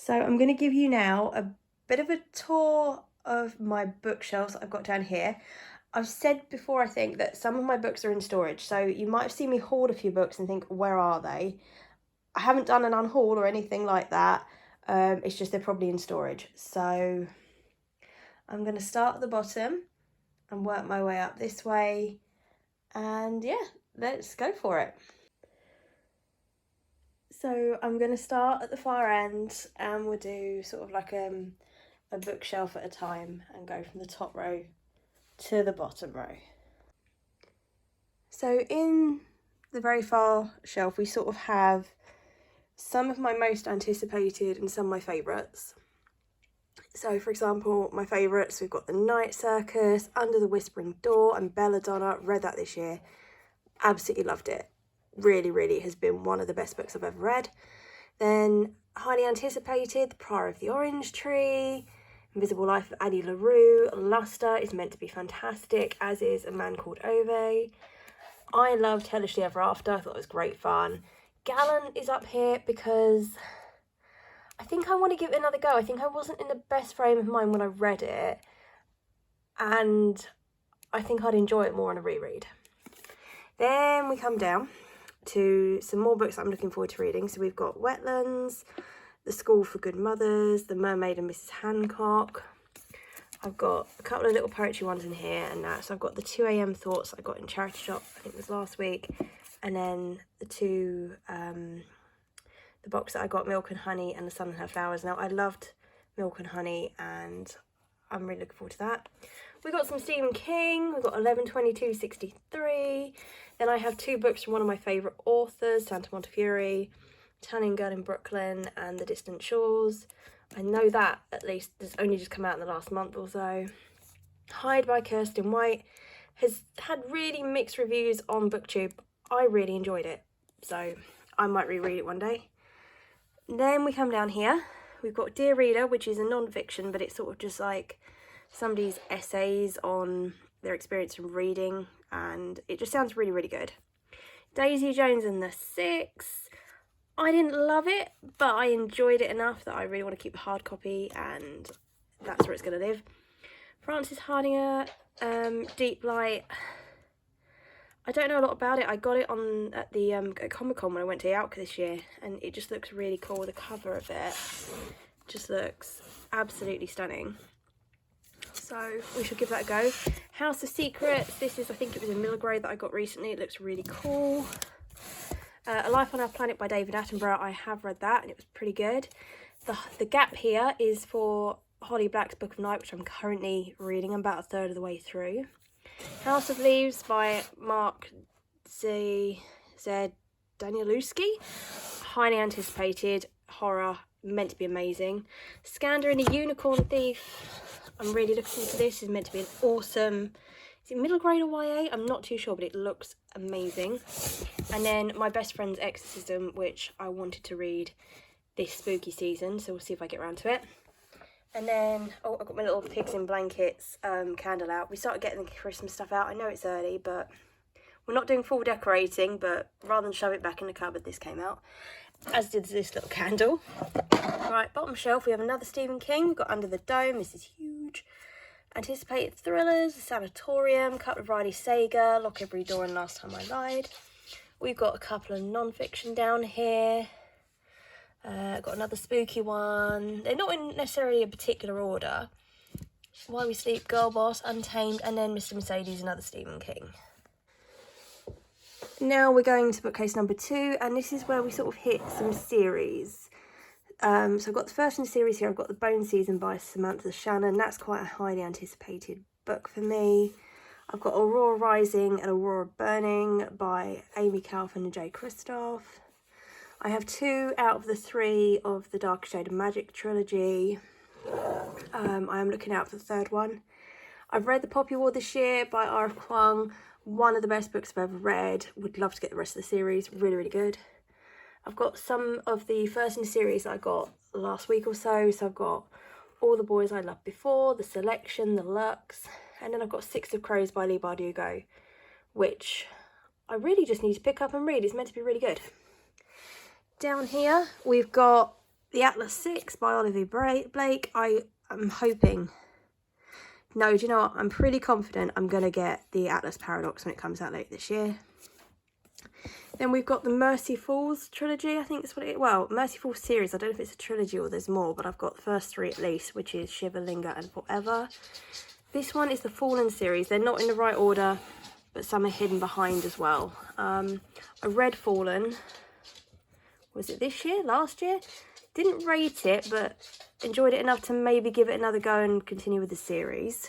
So I'm going to give you now a bit of a tour of my bookshelves I've got down here. I've said before, I think, that some of my books are in storage, so you might have seen me hoard a few books and think, where are they? I haven't done an unhaul or anything like that. It's just they're probably in storage. So I'm going to start at the bottom and work my way up this way. And yeah, let's go for it. So I'm going to start at the far end and we'll do sort of like a bookshelf at a time and go from the top row to the bottom row. So in the very far shelf we sort of have some of my most anticipated and some of my favourites. So for example, my favourites, we've got The Night Circus, Under the Whispering Door and Belladonna. Read that this year, absolutely loved it. Really has been one of the best books I've ever read. Then highly anticipated, The Prior of the Orange Tree, Invisible Life of Addie LaRue. Luster is meant to be fantastic, as is A Man Called Ove. I loved Hellishly Ever After, I thought it was great fun. Gallant is up here because I think I want to give it another go. I think I wasn't in the best frame of mind when I read it, and I think I'd enjoy it more on a reread. Then we come down to some more books that I'm looking forward to reading. So we've got Wetlands, The School for Good Mothers, The Mermaid and Mrs. Hancock. I've got a couple of little poetry ones in here and that. So I've got the 2 a.m. thoughts I got in charity shop, I think it was last week. And then the two, the box that I got, Milk and Honey and The Sun and Her Flowers. Now I loved Milk and Honey and I'm really looking forward to that. We got some Stephen King, we've got 11/22/63. Then I have 2 books from one of my favourite authors, Santa Montefiore, Tanning Girl in Brooklyn and The Distant Shores. I know that at least has only just come out in the last month or so. Hide by Kirsten White has had really mixed reviews on BookTube. I really enjoyed it, so I might reread it one day. Then we come down here, we've got Dear Reader, which is a non-fiction, but it's sort of just like somebody's essays on their experience from reading, and it just sounds really good. Daisy Jones and the Six. I didn't love it, but I enjoyed it enough that I really want to keep the hard copy, and that's where it's going to live. Frances Hardinger, Deep Light. I don't know a lot about it. I got it at the at Comic-Con when I went to Outca this year, and it just looks really cool. The cover of it just looks absolutely stunning. So we should give that a go. House of Secrets. This is, I think it was a middle grade that I got recently. It looks really cool. A Life on Our Planet by David Attenborough. I have read that and it was pretty good. The gap here is for Holly Black's Book of Night, which I'm currently reading. I'm about a third of the way through. House of Leaves by Mark Z. Danielewski. Highly anticipated horror, meant to be amazing. Skander and the Unicorn Thief. I'm really looking forward to this. It's meant to be an awesome, is it middle grade or YA? I'm not too sure, but it looks amazing. And then My Best Friend's Exorcism, which I wanted to read this spooky season, so we'll see if I get around to it. And then, oh, I've got my little Pigs in Blankets candle out. We started getting the Christmas stuff out. I know it's early, but we're not doing full decorating, but rather than shove it back in the cupboard, this came out. As did this little candle. Right, bottom shelf, we have another Stephen King. We've got Under the Dome, this is huge. Anticipated thrillers, The Sanatorium, a couple of Riley Sager, Lock Every Door and Last Time I Lied. We've got a couple of non-fiction down here. Got another spooky one. They're not in necessarily a particular order. Why We Sleep, Girl Boss, Untamed, and then Mr. Mercedes, another Stephen King. Now we're going to bookcase number 2, and this is where we sort of hit some series. So I've got the first in the series here. I've got The Bone Season by Samantha Shannon. That's quite a highly anticipated book for me. I've got Aurora Rising and Aurora Burning by Amy Kaufman and Jay Kristoff. I have 2 out of the 3 of the Darker Shade of Magic trilogy. I am looking out for the 3rd one. I've read The Poppy War this year by R.F. Kuang. One of the best books I've ever read. Would love to get the rest of the series. Really good. I've got some of the first in the series that I got last week or so. So I've got All the Boys I Loved Before, The Selection, The Lux, and then I've got Six of Crows by Leigh Bardugo, which I really just need to pick up and read. It's meant to be really good. Down here we've got The Atlas 6 by Olivia Blake. I am hoping... No, do you know what? I'm pretty confident I'm going to get the Atlas Paradox when it comes out later this year. Then we've got the Mercy Falls trilogy, I think that's what it is. Well, Mercy Falls series, I don't know if it's a trilogy or there's more, but I've got the first 3 at least, which is Shiva, Linga and Forever. This one is the Fallen series. They're not in the right order, but some are hidden behind as well. I read Fallen, was it this year, last year? Didn't rate it, but enjoyed it enough to maybe give it another go and continue with the series.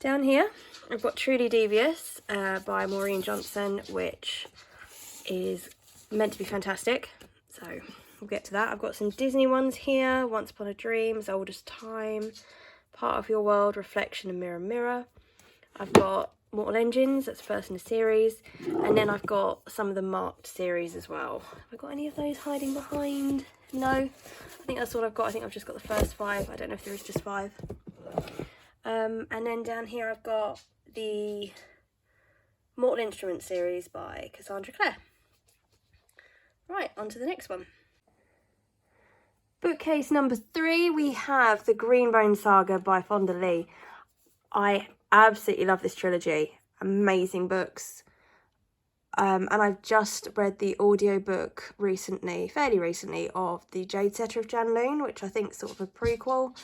Down here, I've got Truly Devious by Maureen Johnson, which is meant to be fantastic. So we'll get to that. I've got some Disney ones here. Once Upon a Dream, As Old as Time, Part of Your World, Reflection and Mirror Mirror. I've got Mortal Engines, that's first in the series. And then I've got some of the marked series as well. Have I got any of those hiding behind? No, I think that's all I've got. I think I've just got the first 5. I don't know if there is just 5. And then down here I've got the Mortal Instruments series by Cassandra Clare. Right, on to the next one. Bookcase number 3, we have the Greenbone Saga by Fonda Lee. I absolutely love this trilogy. Amazing books. And I've just read the audiobook recently, fairly recently, of The Jade Setter of Janloon, which I think is sort of a prequel.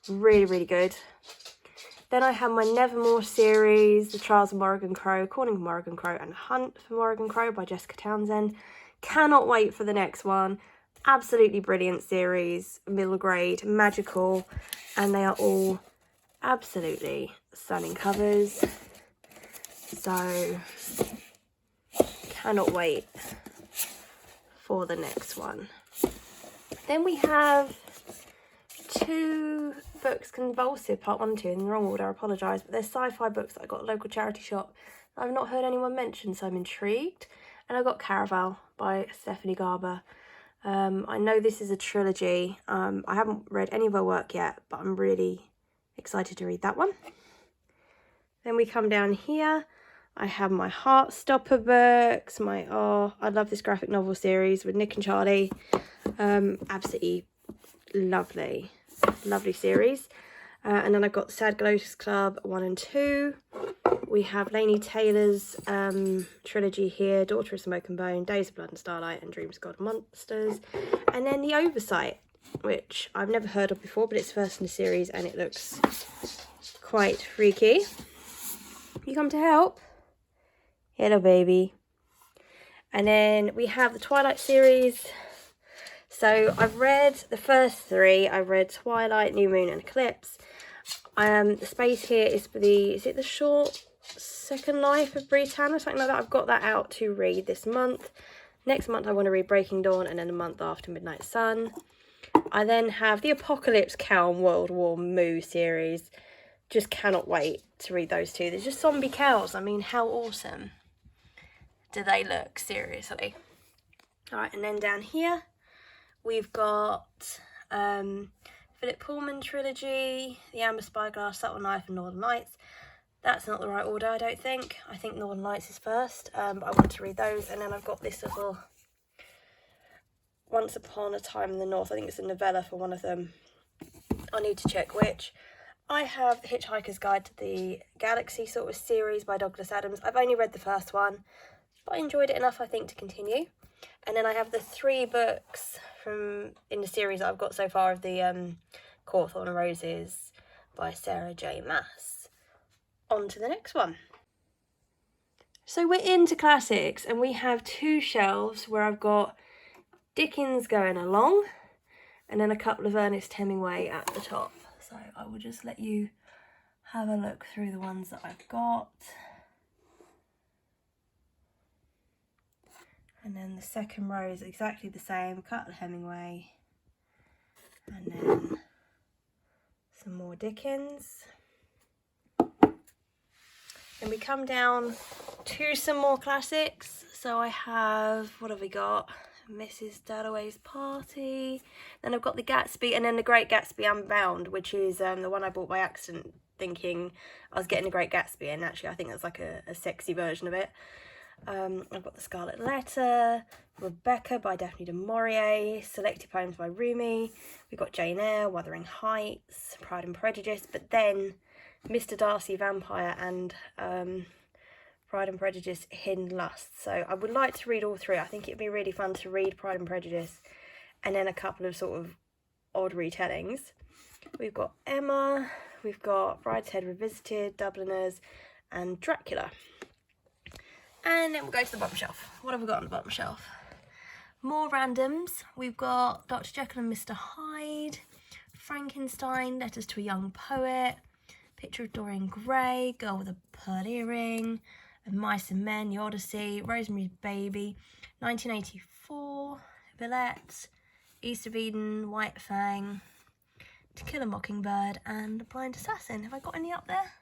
Really, really good. Then I have my Nevermore series, The Trials of Morrigan Crow, Calling of Morrigan Crow, and Hunt for Morrigan Crow by Jessica Townsend. Cannot wait for the next one. Absolutely brilliant series, middle grade, magical, and they are all absolutely stunning covers. So, cannot wait for the next one. Then we have 2 books, Convulsive, part 1 and 2, in the wrong order, I apologise, but they're sci-fi books that I got at a local charity shop. I've not heard anyone mention, so I'm intrigued. And I got Caraval by Stephanie Garber. I know this is a trilogy. I haven't read any of her work yet, but I'm really excited to read that one. Then we come down here. I have my Heartstopper books, I love this graphic novel series with Nick and Charlie. Absolutely lovely series. And then I've got Sad Lotus Club 1 and 2. We have Laini Taylor's trilogy here, Daughter of Smoke and Bone, Days of Blood and Starlight, and Dreams of God and Monsters. And then The Oversight, which I've never heard of before, but it's first in the series and it looks quite freaky. You come to help? Hello, baby. And then we have the Twilight series. So I've read the first 3. I read Twilight, New Moon and Eclipse. The space here is for is it the short Second Life of Britannia or something like that? I've got that out to read this month. Next month I want to read Breaking Dawn, and then the month after Midnight Sun. I then have the Apocalypse Cow and World War Moo series. Just cannot wait to read those 2. There's just zombie cows. I mean, how awesome do they look, seriously? Alright, and then down here we've got Philip Pullman trilogy, The Amber Spyglass, Subtle Knife and Northern Lights. That's not the right order, I don't think. I think Northern Lights is first, but I want to read those. And then I've got this little Once Upon a Time in the North. I think it's a novella for one of them. I need to check which. I have The Hitchhiker's Guide to the Galaxy sort of series by Douglas Adams. I've only read the first one, but I enjoyed it enough, I think, to continue. And then I have the 3 books in the series that I've got so far of the Cawthorn and Roses by Sarah J. Maas. On to the next one. So we're into classics, and we have 2 shelves where I've got Dickens going along, and then a couple of Ernest Hemingway at the top. So I will just let you have a look through the ones that I've got. And then the second row is exactly the same, Cutler Hemingway, and then some more Dickens. Then we come down to some more classics. So I have, what have we got? Mrs. Dalloway's Party. Then I've got The Gatsby, and then The Great Gatsby Unbound, which is the one I bought by accident thinking I was getting The Great Gatsby, and actually I think that's like a sexy version of it. I've got The Scarlet Letter, Rebecca by Daphne du Maurier, Selected Poems by Rumi. We've got Jane Eyre, Wuthering Heights, Pride and Prejudice, but then Mr. Darcy Vampire and Pride and Prejudice Hidden Lust. So I would like to read all three. I think it'd be really fun to read Pride and Prejudice and then a couple of sort of odd retellings. We've got Emma, we've got Brideshead Revisited, Dubliners, and Dracula. And then we'll go to the bottom shelf. What have we got on the bottom shelf? More randoms. We've got Dr. Jekyll and Mr. Hyde, Frankenstein, Letters to a Young Poet, Picture of Dorian Gray, Girl with a Pearl Earring, Mice and Men, The Odyssey, Rosemary's Baby, 1984, Villette, East of Eden, White Fang, To Kill a Mockingbird, and The Blind Assassin. Have I got any up there?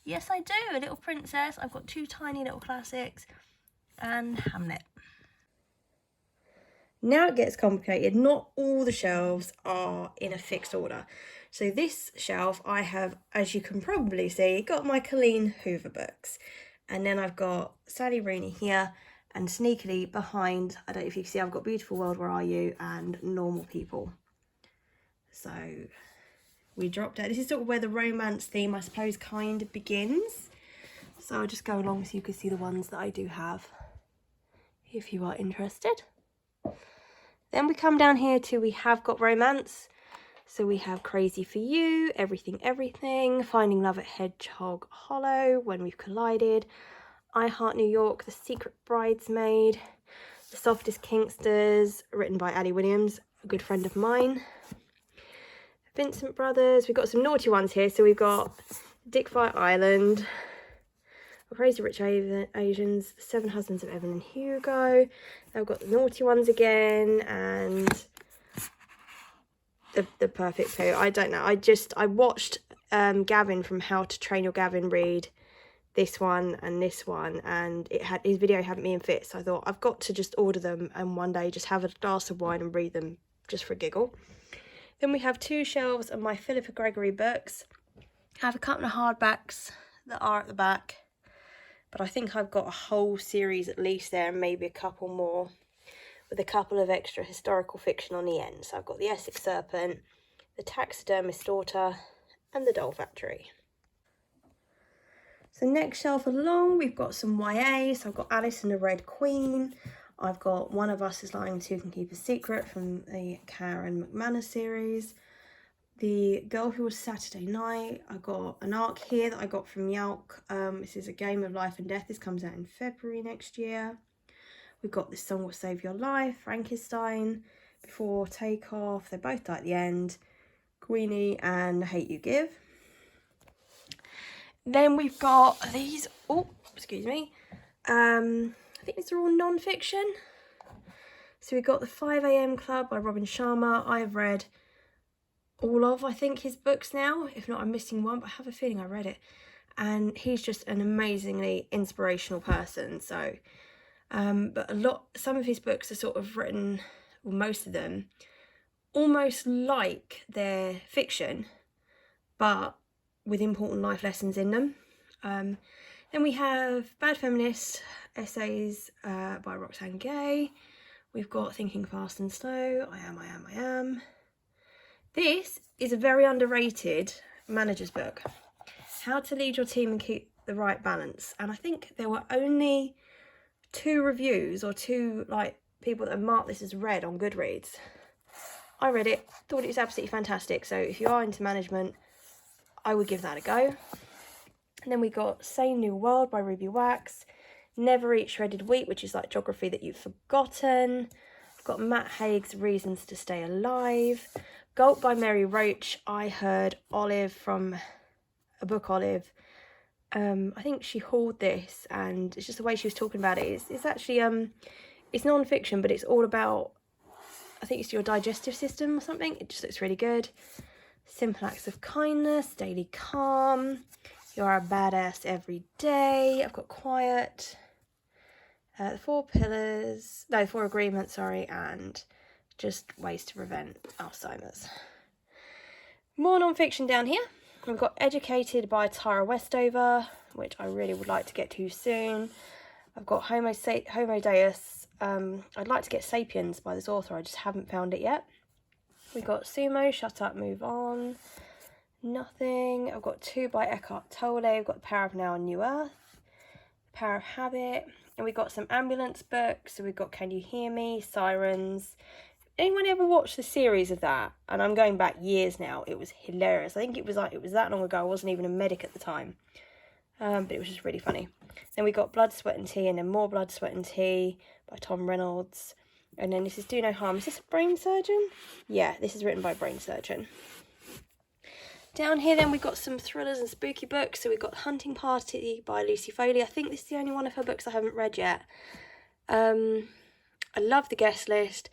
Yes, I do. A Little Princess. I've got two tiny little classics, and Hamlet. Now it gets complicated. Not all the shelves are in a fixed order. So this shelf I have, as you can probably see, got my Colleen Hoover books. And then I've got Sally Rooney here, and sneakily behind, I don't know if you can see, I've got Beautiful World, Where Are You, and Normal People. So we dropped out. This is sort of where the romance theme, I suppose, kind of begins. So I'll just go along so you can see the ones that I do have, if you are interested. Then we come down here to We Have Got Romance. So we have Crazy for You, Everything Everything, Finding Love at Hedgehog Hollow, When We've Collided, I Heart New York, The Secret Bridesmaid, The Softest Kinksters, written by Addie Williams, a good friend of mine. Vincent Brothers. We've got some naughty ones here. So we've got Dick Fire Island, Crazy Rich Asians, The Seven Husbands of Evelyn Hugo. I've got the naughty ones again, and the Perfect Poo. I don't know. I watched Gavin from How to Train Your Gavin read this one, and his video had me in fits. So I thought I've got to just order them and one day just have a glass of wine and read them just for a giggle. Then we have two shelves of my Philippa Gregory books. I have a couple of hardbacks that are at the back, but I think I've got a whole series at least there, and maybe a couple more, with a couple of extra historical fiction on the end. So I've got The Essex Serpent, The Taxidermist's Daughter, and The Doll Factory. So next shelf along, we've got some YA. So I've got Alice and the Red Queen. I've got One of Us is Lying, Two Can Keep a Secret from the Karen McManus series. The Girl Who Was Saturday Night. I got an arc here that I got from Yelk. This is A Game of Life and Death. This comes out in February next year. We've got This Song Will Save Your Life, Frankenstein, Before Takeoff, They Both Die at the End, Queenie, and The Hate You Give. Then we've got these, I think these are all non-fiction. So we've got The 5 AM Club by Robin Sharma. I've read all of, I think, his books now. If not, I'm missing one, but I have a feeling I read it. And he's just an amazingly inspirational person. So, but some of his books are sort of written, well, most of them, almost like they're fiction, but with important life lessons in them. Then we have Bad Feminist Essays by Roxane Gay. We've got Thinking Fast and Slow, I Am. This is a very underrated manager's book. How to lead your team and keep the right balance. And I think there were only 2 reviews or 2 people that have marked this as read on Goodreads. I read it, thought it was absolutely fantastic. So if you are into management, I would give that a go. And then we got Sane New World by Ruby Wax, Never Eat Shredded Wheat, which is like geography that you've forgotten. I've got Matt Haig's Reasons to Stay Alive. Gulp by Mary Roach. I heard Olive from a book Olive. I think she hauled this, and it's just the way she was talking about it. It's actually, it's non-fiction, but it's all about, I think it's your digestive system or something. It just looks really good. Simple Acts of Kindness, Daily Calm, You're a Badass Every Day. I've got Quiet, The 4 Agreements, and just Ways to Prevent Alzheimer's. More non-fiction down here. We've got Educated by Tara Westover, which I really would like to get to soon. I've got Homo Deus. I'd like to get Sapiens by this author, I just haven't found it yet. We got Sumo, Shut Up, Move On. Nothing. I've got 2 by Eckhart Tolle. I've got The Power of Now and New Earth, The Power of Habit, and we got some ambulance books. So we've got Can You Hear Me, Sirens. Anyone ever watched the series of that? And I'm going back years now. It was hilarious. I think it was that long ago. I wasn't even a medic at the time, but it was just really funny. Then we got Blood, Sweat and Tea, and then more Blood, Sweat and Tea by Tom Reynolds. And then this is Do No Harm. Is this a brain surgeon? Yeah, this is written by a brain surgeon. Down here then we've got some thrillers and spooky books. So we've got Hunting Party by Lucy Foley. I think this is the only one of her books I haven't read yet. I love The Guest List.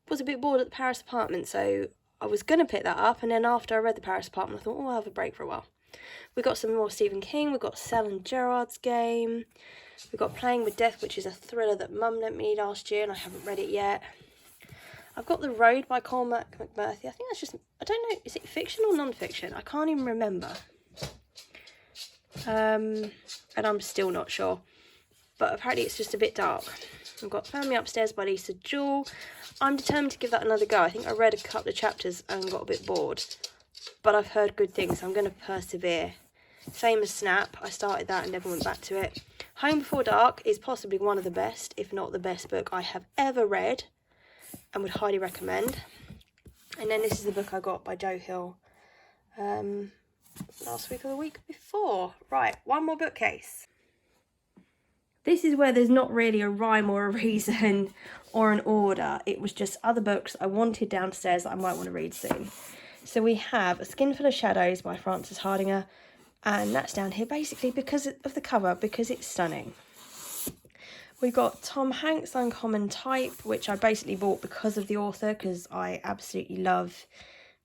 Was a bit bored at the Paris Apartment, so I was going to pick that up. And then after I read The Paris Apartment, I thought, oh, I'll have a break for a while. We've got some more Stephen King. We've got Cell and Gerard's Game. We've got Playing with Death, which is a thriller that Mum lent me last year and I haven't read it yet. I've got The Road by Cormac McMurphy. I think that's just, I don't know, is it fiction or non-fiction? I can't even remember. And I'm still not sure. But apparently it's just a bit dark. I've got Found Me Upstairs by Lisa Jewell. I'm determined to give that another go. I think I read a couple of chapters and got a bit bored. But I've heard good things, so I'm going to persevere. Same as Snap. I started that and never went back to it. Home Before Dark is possibly one of the best, if not the best book I have ever read, and would highly recommend. And then this is the book I got by Joe Hill last week or the week before. Right, one more bookcase. This is where there's not really a rhyme or a reason or an order. It was just other books I wanted downstairs that I might want to read soon. So we have A Skinful of Shadows by Frances Hardinger, and that's down here basically because of the cover, because it's stunning. We've got Tom Hanks' Uncommon Type, which I basically bought because of the author, because I absolutely love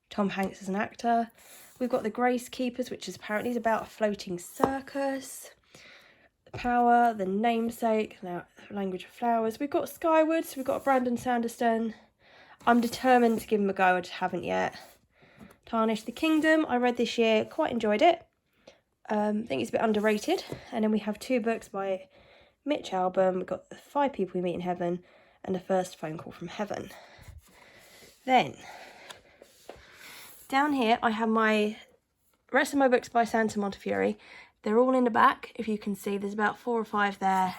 Tom Hanks as an actor. We've got The Grace Keepers, which is apparently about a floating circus. The Power, The Namesake, now Language of Flowers. We've got Skyward, so we've got Brandon Sanderson. I'm determined to give him a go, I just haven't yet. Tarnish the Kingdom, I read this year, quite enjoyed it. I think it's a bit underrated. And then we have 2 books by Mitch Albom. We've got The 5 People We Meet in Heaven and The First Phone Call from Heaven. Then, down here I have my rest of my books by Santa Montefiore. They're all in the back, if you can see. There's about 4 or 5 there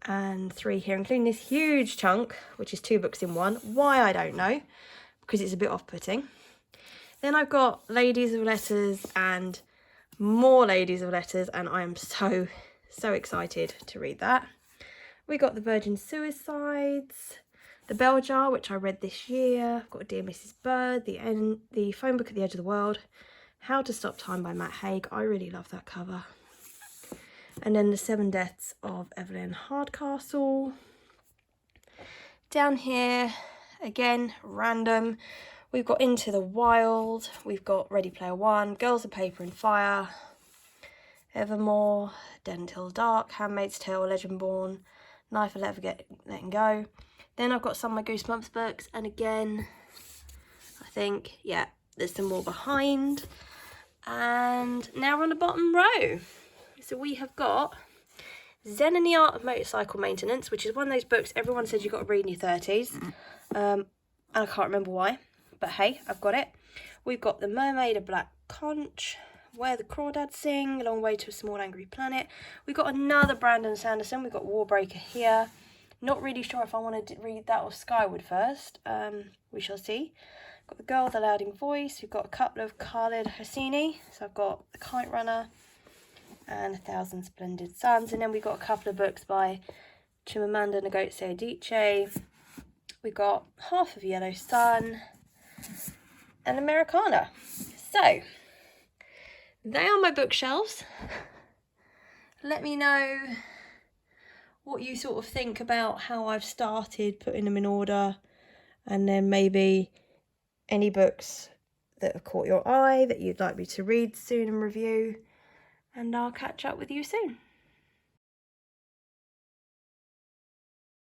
and 3 here, including this huge chunk, which is 2 books in one. Why, I don't know, because it's a bit off-putting. Then I've got Ladies of Letters and more Ladies of Letters, and I am so excited to read that. We got The Virgin Suicides, The Bell Jar, which I read this year. I've got Dear Mrs. Bird, the Phone Book at the Edge of the World, How to Stop Time by Matt Haig. I really love that cover. And then The 7 Deaths of Evelyn Hardcastle. Down here, again, random. We've got Into the Wild. We've got Ready Player One, Girls of Paper and Fire, Evermore, Dead Until Dark, Handmaid's Tale, Legendborn, Knife of Letting Go. Then I've got some of my Goosebumps books, and again, I think, yeah, there's some more behind. And now we're on the bottom row. So we have got Zen and the Art of Motorcycle Maintenance, which is one of those books everyone says you've got to read in your 30s. And I can't remember why, but hey, I've got it. We've got The Mermaid of Black Conch, Where the Crawdads Sing, A Long Way to a Small Angry Planet. We've got another Brandon Sanderson. We've got Warbreaker here. Not really sure if I want to read that or Skyward first. We shall see. Got The Girl with the Louding Voice. We've got a couple of Khaled Hosseini. So I've got The Kite Runner and 1,000 Splendid Suns. And then we've got a couple of books by Chimamanda Ngozi Adichie. We've got Half of Yellow Sun and Americana. So, they are my bookshelves. Let me know what you sort of think about how I've started putting them in order, and then maybe any books that have caught your eye that you'd like me to read soon and review, and I'll catch up with you soon.